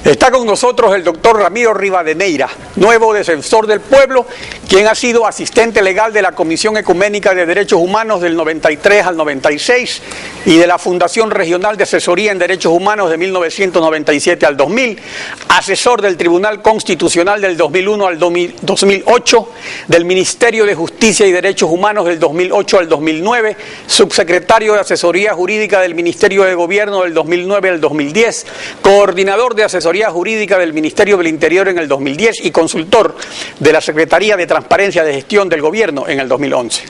Está con nosotros el doctor Ramiro Rivadeneira, nuevo defensor del pueblo, quien ha sido asistente legal de la Comisión Ecuménica de Derechos Humanos del 93 al 96 y de la Fundación Regional de Asesoría en Derechos Humanos de 1997 al 2000, asesor del Tribunal Constitucional del 2001 al 2008, del Ministerio de Justicia y Derechos Humanos del 2008 al 2009, subsecretario de Asesoría Jurídica del Ministerio de Gobierno del 2009 al 2010, coordinador de Asesoría Jurídica del Ministerio del Interior en el 2010 y consultor de la Secretaría de Transparencia de Gestión del Gobierno en el 2011.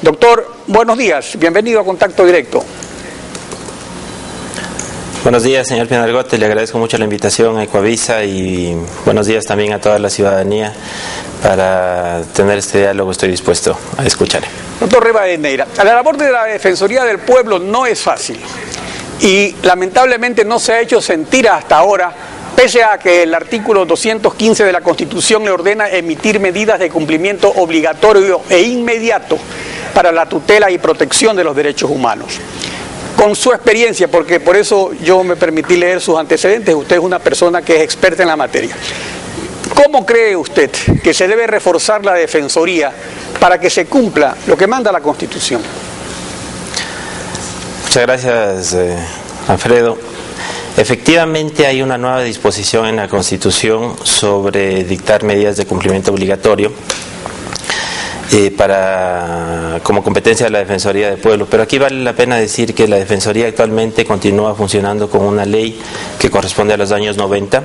Doctor, buenos días, bienvenido a Contacto Directo. Buenos días, señor Pinargote, le agradezco mucho la invitación a Ecuavisa y buenos días también a toda la ciudadanía. Para tener este diálogo estoy dispuesto a escuchar. Doctor Rivadeneira, la labor de la Defensoría del Pueblo no es fácil y lamentablemente no se ha hecho sentir hasta ahora, pese a que el artículo 215 de la Constitución le ordena emitir medidas de cumplimiento obligatorio e inmediato para la tutela y protección de los derechos humanos. Con su experiencia, porque por eso yo me permití leer sus antecedentes, usted es una persona que es experta en la materia. ¿Cómo cree usted que se debe reforzar la Defensoría para que se cumpla lo que manda la Constitución? Muchas gracias, Alfredo. Efectivamente hay una nueva disposición en la Constitución sobre dictar medidas de cumplimiento obligatorio como competencia de la Defensoría del Pueblo, pero aquí vale la pena decir que la Defensoría actualmente continúa funcionando con una ley que corresponde a los años 90.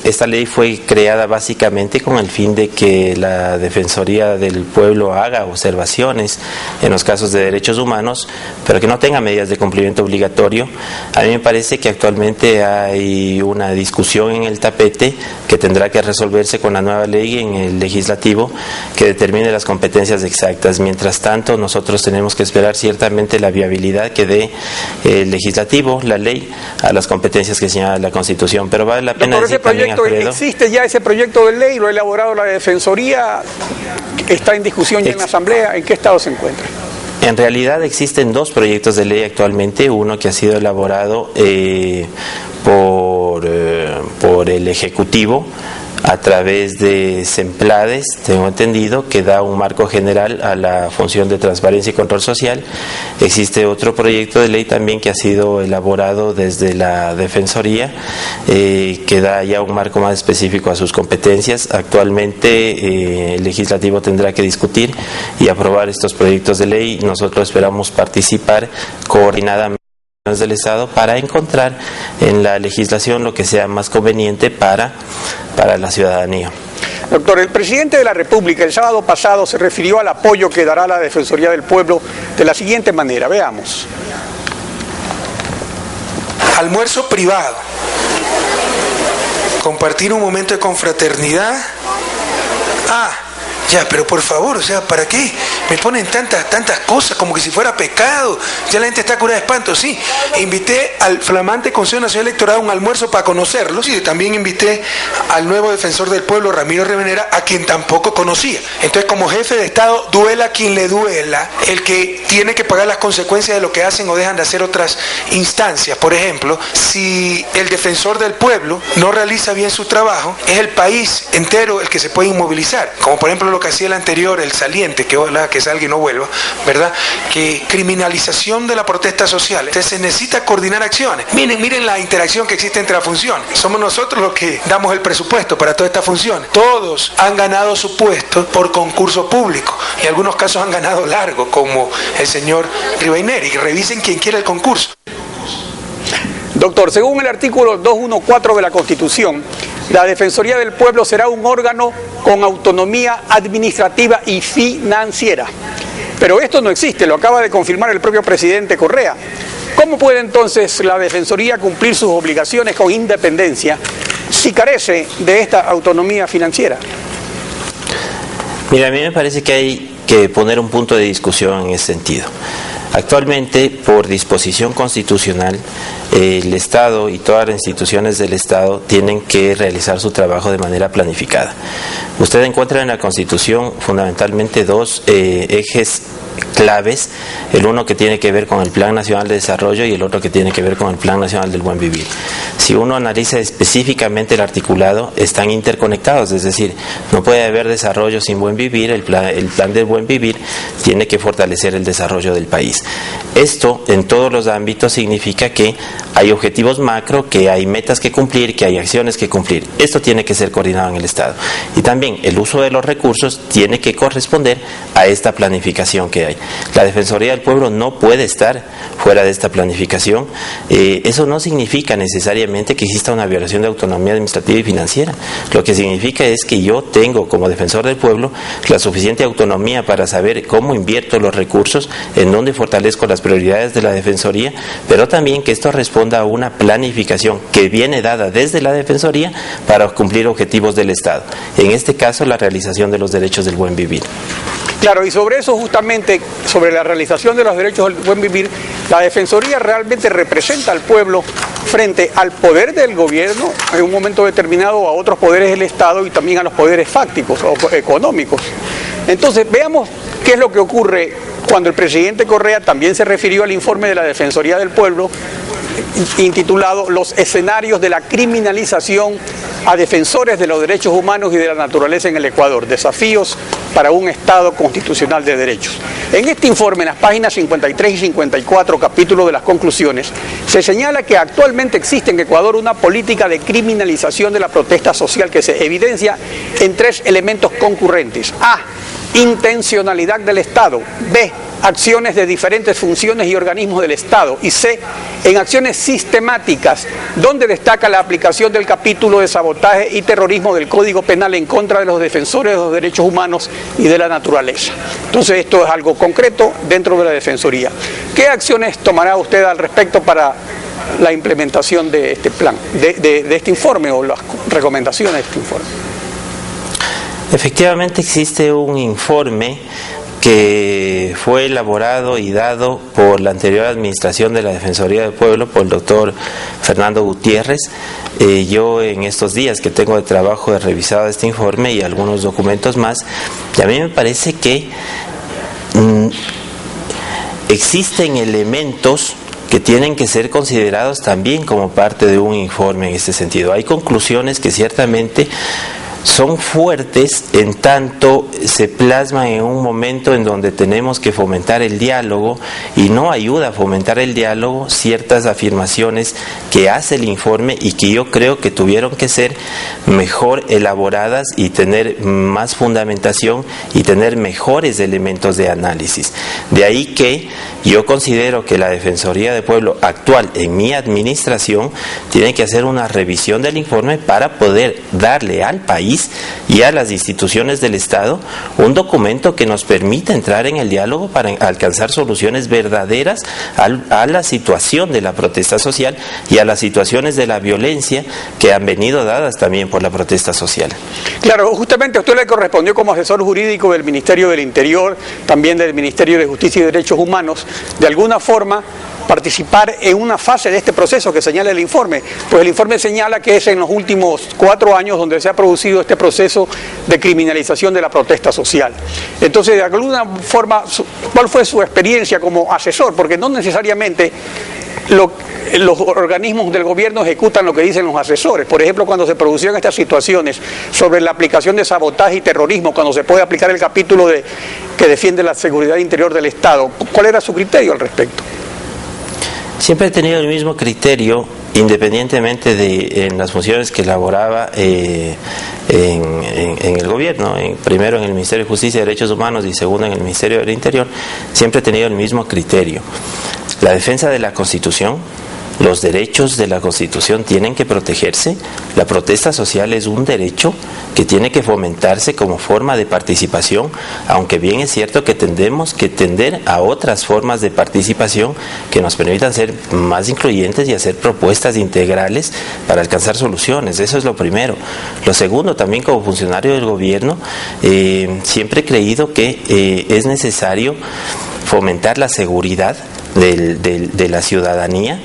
Esta ley fue creada básicamente con el fin de que la Defensoría del Pueblo haga observaciones en los casos de derechos humanos, pero que no tenga medidas de cumplimiento obligatorio. A mí me parece que actualmente hay una discusión en el tapete que tendrá que resolverse con la nueva ley en el legislativo que determine las competencias exactas. Mientras tanto, nosotros tenemos que esperar ciertamente la viabilidad que dé el legislativo, la ley, a las competencias que señala la Constitución. Pero vale la pena decir también, Alfredo, ¿existe ya ese proyecto de ley? ¿Lo ha elaborado la Defensoría? ¿Está en discusión ya en la Asamblea? ¿En qué estado se encuentra? En realidad existen dos proyectos de ley actualmente, uno que ha sido elaborado por el Ejecutivo a través de SEMPLADES, tengo entendido, que da un marco general a la función de transparencia y control social. Existe otro proyecto de ley también que ha sido elaborado desde la Defensoría, que da ya un marco más específico a sus competencias. Actualmente el legislativo tendrá que discutir y aprobar estos proyectos de ley. Nosotros esperamos participar coordinadamente del Estado para encontrar en la legislación lo que sea más conveniente para la ciudadanía. Doctor, el presidente de la República el sábado pasado se refirió al apoyo que dará la Defensoría del Pueblo de la siguiente manera, veamos. Almuerzo privado, compartir un momento de confraternidad. Ya, pero por favor, o sea, ¿para qué? Me ponen tantas cosas como que si fuera pecado. Ya la gente está curada de espanto, sí. Invité al flamante Consejo Nacional Electoral a un almuerzo para conocerlos y también invité al nuevo defensor del pueblo, Ramiro Rivadeneira, a quien tampoco conocía. Entonces, como jefe de Estado, duela a quien le duela, el que tiene que pagar las consecuencias de lo que hacen o dejan de hacer otras instancias. Por ejemplo, si el defensor del pueblo no realiza bien su trabajo, es el país entero el que se puede inmovilizar. Como por ejemplo lo que hacía el anterior, el saliente, que ojalá que salga y no vuelva, ¿verdad? Que criminalización de la protesta social. Entonces se necesita coordinar acciones. Miren la interacción que existe entre las funciones. Somos nosotros los que damos el presupuesto para todas estas funciones. Todos han ganado su puesto por concurso público y en algunos casos han ganado largo, como el señor Rivadeneira. Y revisen quién quiere el concurso. Doctor, según el artículo 214 de la Constitución, la Defensoría del Pueblo será un órgano con autonomía administrativa y financiera. Pero esto no existe, lo acaba de confirmar el propio presidente Correa. ¿Cómo puede entonces la Defensoría cumplir sus obligaciones con independencia si carece de esta autonomía financiera? Mira, a mí me parece que hay que poner un punto de discusión en ese sentido. Actualmente, por disposición constitucional, el Estado y todas las instituciones del Estado tienen que realizar su trabajo de manera planificada. Usted encuentra en la Constitución fundamentalmente dos ejes claves, el uno que tiene que ver con el Plan Nacional de Desarrollo y el otro que tiene que ver con el Plan Nacional del Buen Vivir. Si uno analiza específicamente el articulado, están interconectados, es decir, no puede haber desarrollo sin buen vivir, el plan del buen vivir tiene que fortalecer el desarrollo del país. Esto en todos los ámbitos significa que hay objetivos macro, que hay metas que cumplir, que hay acciones que cumplir. Esto tiene que ser coordinado en el Estado. Y también el uso de los recursos tiene que corresponder a esta planificación que hay. La Defensoría del Pueblo no puede estar fuera de esta planificación. Eso no significa necesariamente que exista una violación de autonomía administrativa y financiera. Lo que significa es que yo tengo como defensor del pueblo la suficiente autonomía para saber cómo invierto los recursos, en dónde fortalezco las prioridades de la Defensoría, pero también que esto responda a una planificación que viene dada desde la Defensoría para cumplir objetivos del Estado. En este caso, la realización de los derechos del buen vivir. Claro, y sobre eso justamente, sobre la realización de los derechos del buen vivir, la Defensoría realmente representa al pueblo frente al poder del gobierno en un momento determinado, a otros poderes del Estado y también a los poderes fácticos o económicos. Entonces, veamos qué es lo que ocurre cuando el presidente Correa también se refirió al informe de la Defensoría del Pueblo intitulado Los escenarios de la criminalización a defensores de los derechos humanos y de la naturaleza en el Ecuador, desafíos para un Estado constitucional de derechos. En este informe, en las páginas 53 y 54, capítulo de las conclusiones, se señala que actualmente existe en Ecuador una política de criminalización de la protesta social que se evidencia en tres elementos concurrentes. A, intencionalidad del Estado. B, acciones de diferentes funciones y organismos del Estado. Y C, en acciones sistemáticas, donde destaca la aplicación del capítulo de sabotaje y terrorismo del Código Penal en contra de los defensores de los derechos humanos y de la naturaleza. Entonces, esto es algo concreto dentro de la Defensoría. ¿Qué acciones tomará usted al respecto para la implementación de este plan, de este informe o las recomendaciones de este informe? Efectivamente existe un informe que fue elaborado y dado por la anterior administración de la Defensoría del Pueblo, por el doctor Fernando Gutiérrez. Yo en estos días que tengo de trabajo he revisado este informe y algunos documentos más, y a mí me parece que existen elementos que tienen que ser considerados también como parte de un informe en este sentido. Hay conclusiones que ciertamente son fuertes en tanto se plasman en un momento en donde tenemos que fomentar el diálogo, y no ayuda a fomentar el diálogo ciertas afirmaciones que hace el informe y que yo creo que tuvieron que ser mejor elaboradas y tener más fundamentación y tener mejores elementos de análisis. De ahí que yo considero que la Defensoría del Pueblo actual en mi administración tiene que hacer una revisión del informe para poder darle al país y a las instituciones del Estado un documento que nos permita entrar en el diálogo para alcanzar soluciones verdaderas a la situación de la protesta social y a las situaciones de la violencia que han venido dadas también por la protesta social. Claro, justamente a usted le correspondió como asesor jurídico del Ministerio del Interior, también del Ministerio de Justicia y Derechos Humanos, de alguna forma participar en una fase de este proceso que señala el informe. Pues el informe señala que es en los últimos 4 años donde se ha producido este proceso de criminalización de la protesta social. Entonces, de alguna forma, ¿cuál fue su experiencia como asesor? Porque no necesariamente los organismos del gobierno ejecutan lo que dicen los asesores. Por ejemplo, cuando se producieron estas situaciones sobre la aplicación de sabotaje y terrorismo, cuando se puede aplicar el capítulo que defiende la seguridad interior del Estado, ¿cuál era su criterio al respecto? Siempre he tenido el mismo criterio, independientemente de en las funciones que elaboraba en el gobierno, primero en el Ministerio de Justicia y Derechos Humanos y segundo en el Ministerio del Interior. Siempre he tenido el mismo criterio. La defensa de la Constitución, los derechos de la Constitución tienen que protegerse. La protesta social es un derecho que tiene que fomentarse como forma de participación, aunque bien es cierto que tendemos que tender a otras formas de participación que nos permitan ser más incluyentes y hacer propuestas integrales para alcanzar soluciones. Eso es lo primero. Lo segundo, también como funcionario del gobierno, siempre he creído que es necesario fomentar la seguridad de la ciudadanía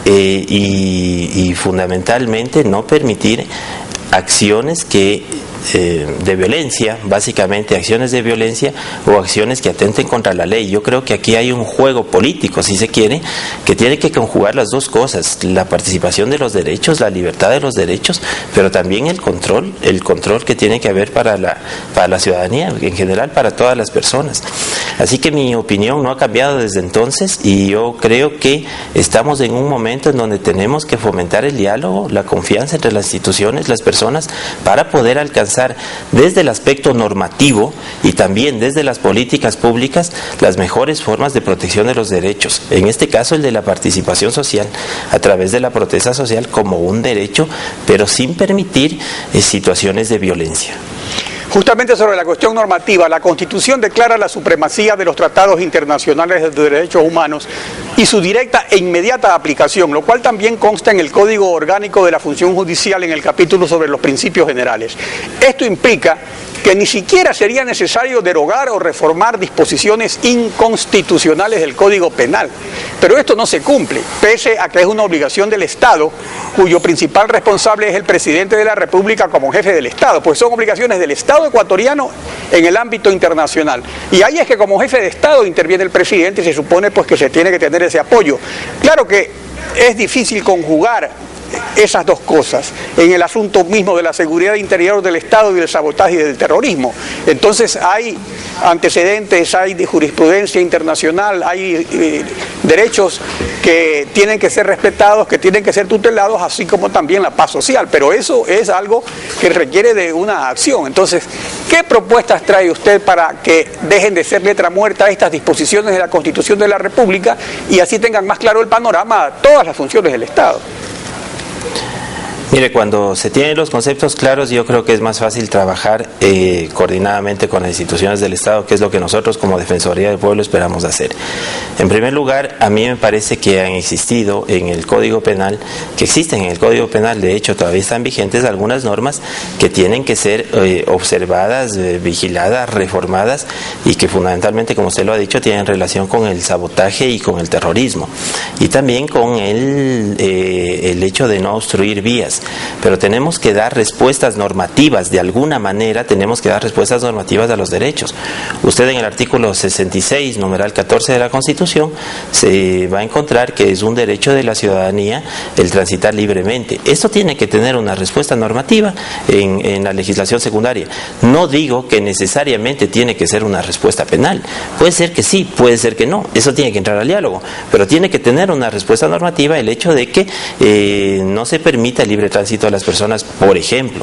y fundamentalmente no permitir acciones que de violencia, básicamente acciones de violencia o acciones que atenten contra la ley. Yo creo que aquí hay un juego político, si se quiere, que tiene que conjugar las dos cosas: la participación de los derechos, la libertad de los derechos, pero también el control que tiene que haber para la ciudadanía, en general para todas las personas. Así que mi opinión no ha cambiado desde entonces, y yo creo que estamos en un momento en donde tenemos que fomentar el diálogo, la confianza entre las instituciones, las personas, para poder alcanzar desde el aspecto normativo y también desde las políticas públicas las mejores formas de protección de los derechos. En este caso, el de la participación social a través de la protesta social como un derecho, pero sin permitir situaciones de violencia. Justamente sobre la cuestión normativa, la Constitución declara la supremacía de los tratados internacionales de derechos humanos y su directa e inmediata aplicación, lo cual también consta en el Código Orgánico de la Función Judicial en el capítulo sobre los principios generales. Esto implica que ni siquiera sería necesario derogar o reformar disposiciones inconstitucionales del Código Penal. Pero esto no se cumple, pese a que es una obligación del Estado, cuyo principal responsable es el presidente de la República como jefe del Estado, pues son obligaciones del Estado ecuatoriano en el ámbito internacional. Y ahí es que como jefe de Estado interviene el presidente y se supone pues que se tiene que tener ese apoyo. Claro que es difícil conjugar esas dos cosas en el asunto mismo de la seguridad interior del Estado y del sabotaje y del terrorismo. Entonces hay antecedentes, hay de jurisprudencia internacional, hay derechos que tienen que ser respetados, que tienen que ser tutelados, así como también la paz social, pero eso es algo que requiere de una acción. Entonces, ¿qué propuestas trae usted para que dejen de ser letra muerta estas disposiciones de la Constitución de la República y así tengan más claro el panorama a todas las funciones del Estado? Mire, cuando se tienen los conceptos claros, yo creo que es más fácil trabajar coordinadamente con las instituciones del Estado, que es lo que nosotros como Defensoría del Pueblo esperamos hacer. En primer lugar, a mí me parece que han existido en el Código Penal, de hecho todavía están vigentes algunas normas que tienen que ser observadas, vigiladas, reformadas, y que fundamentalmente, como usted lo ha dicho, tienen relación con el sabotaje y con el terrorismo, y también con el hecho de no obstruir vías. Pero tenemos que dar respuestas normativas, de alguna manera tenemos que dar respuestas normativas a los derechos. Usted en el artículo 66, numeral 14 de la Constitución, se va a encontrar que es un derecho de la ciudadanía el transitar libremente. Esto tiene que tener una respuesta normativa en la legislación secundaria. No digo que necesariamente tiene que ser una respuesta penal. Puede ser que sí, puede ser que no. Eso tiene que entrar al diálogo. Pero tiene que tener una respuesta normativa el hecho de que no se permita el libre tránsito a las personas. Por ejemplo,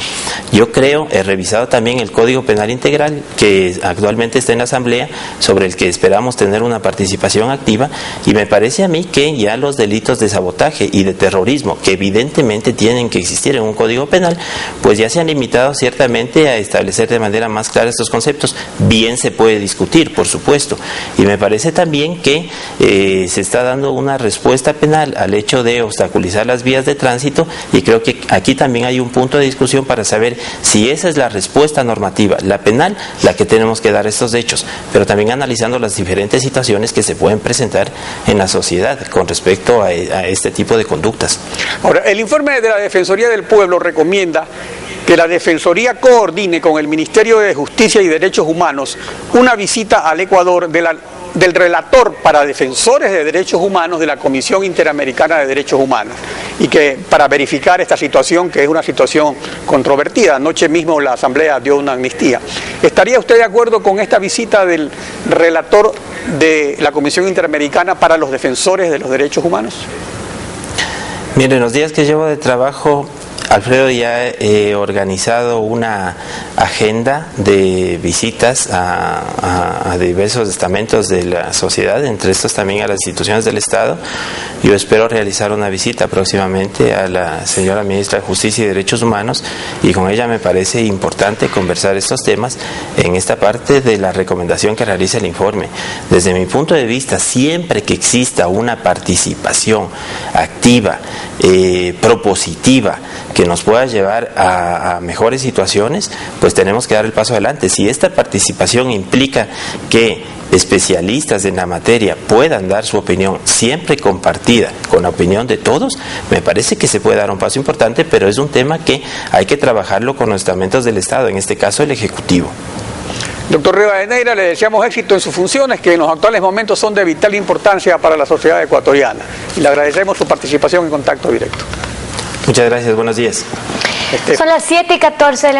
yo creo, he revisado también el Código Penal Integral que actualmente está en la Asamblea, sobre el que esperamos tener una participación activa, y me parece a mí que ya los delitos de sabotaje y de terrorismo, que evidentemente tienen que existir en un Código Penal, pues ya se han limitado ciertamente a establecer de manera más clara estos conceptos. Bien se puede discutir, por supuesto, y me parece también que se está dando una respuesta penal al hecho de obstaculizar las vías de tránsito, y creo que aquí también hay un punto de discusión para saber si esa es la respuesta normativa, la penal, la que tenemos que dar a estos hechos, pero también analizando las diferentes situaciones que se pueden presentar en la sociedad con respecto a este tipo de conductas. Ahora, el informe de la Defensoría del Pueblo recomienda que la Defensoría coordine con el Ministerio de Justicia y Derechos Humanos una visita al Ecuador del relator para defensores de derechos humanos de la Comisión Interamericana de Derechos Humanos, y que para verificar esta situación, que es una situación controvertida. Anoche mismo la Asamblea dio una amnistía. ¿Estaría usted de acuerdo con esta visita del relator de la Comisión Interamericana para los defensores de los derechos humanos? Mire, en los días que llevo de trabajo, Alfredo, ya he organizado una agenda de visitas a diversos estamentos de la sociedad, entre estos también a las instituciones del Estado. Yo espero realizar una visita próximamente a la señora Ministra de Justicia y Derechos Humanos, y con ella me parece importante conversar estos temas en esta parte de la recomendación que realiza el informe. Desde mi punto de vista, siempre que exista una participación activa, propositiva, que que nos pueda llevar a mejores situaciones, pues tenemos que dar el paso adelante. Si esta participación implica que especialistas en la materia puedan dar su opinión, siempre compartida con la opinión de todos, me parece que se puede dar un paso importante, pero es un tema que hay que trabajarlo con los estamentos del Estado, en este caso el Ejecutivo. Doctor Rivadeneira, le deseamos éxito en sus funciones, que en los actuales momentos son de vital importancia para la sociedad ecuatoriana. Y le agradecemos su participación en Contacto Directo. Muchas gracias, buenos días. Son las 7:14 de la mañana.